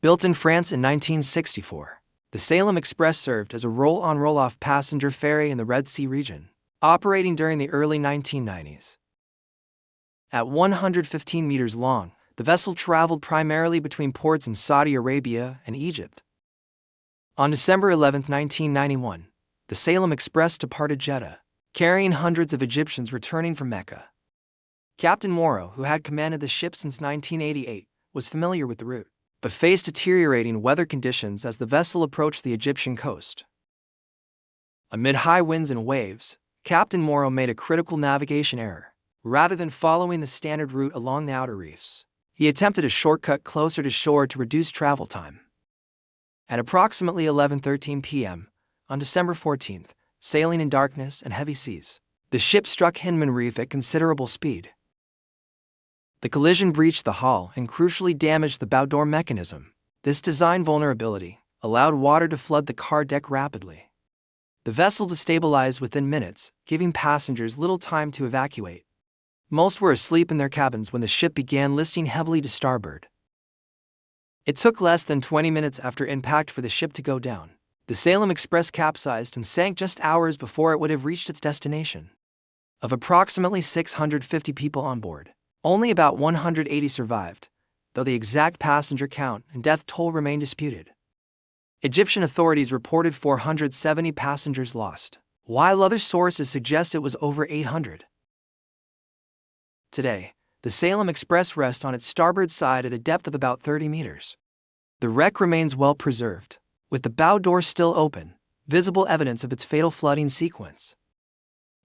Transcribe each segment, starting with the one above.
Built in France in 1964, the Salem Express served as a roll-on roll-off passenger ferry in the Red Sea region, operating during the early 1990s. At 115 meters long, the vessel traveled primarily between ports in Saudi Arabia and Egypt. On December 11, 1991, the Salem Express departed Jeddah, carrying hundreds of Egyptians returning from Mecca. Captain Morrow, who had commanded the ship since 1988, was familiar with the route, but faced deteriorating weather conditions as the vessel approached the Egyptian coast. Amid high winds and waves, Captain Morrow made a critical navigation error. Rather than following the standard route along the outer reefs, he attempted a shortcut closer to shore to reduce travel time. At approximately 11:13 p.m., on December 14th, sailing in darkness and heavy seas, the ship struck Hinman Reef at considerable speed. The collision breached the hull and crucially damaged the bow door mechanism. This design vulnerability allowed water to flood the car deck rapidly. The vessel destabilized within minutes, giving passengers little time to evacuate. Most were asleep in their cabins when the ship began listing heavily to starboard. It took less than 20 minutes after impact for the ship to go down. The Salem Express capsized and sank just hours before it would have reached its destination. Of approximately 650 people on board, only about 180 survived, though the exact passenger count and death toll remain disputed. Egyptian authorities reported 470 passengers lost, while other sources suggest it was over 800. Today, the Salem Express rests on its starboard side at a depth of about 30 meters. The wreck remains well preserved, with the bow door still open, visible evidence of its fatal flooding sequence.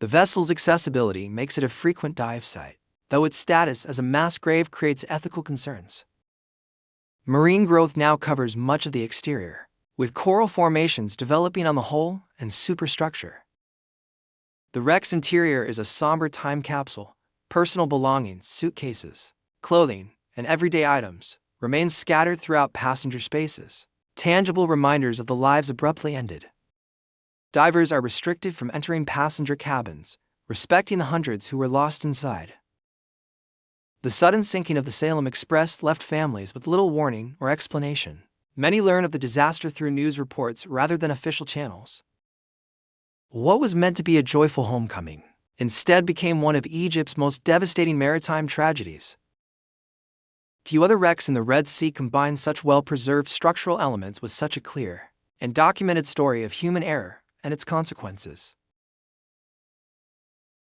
The vessel's accessibility makes it a frequent dive site, though its status as a mass grave creates ethical concerns. Marine growth now covers much of the exterior, with coral formations developing on the hull and superstructure. The wreck's interior is a somber time capsule. Personal belongings, suitcases, clothing, and everyday items remain scattered throughout passenger spaces, tangible reminders of the lives abruptly ended. Divers are restricted from entering passenger cabins, respecting the hundreds who were lost inside. The sudden sinking of the Salem Express left families with little warning or explanation. Many learn of the disaster through news reports rather than official channels. What was meant to be a joyful homecoming instead became one of Egypt's most devastating maritime tragedies. Few other wrecks in the Red Sea combine such well-preserved structural elements with such a clear and documented story of human error and its consequences.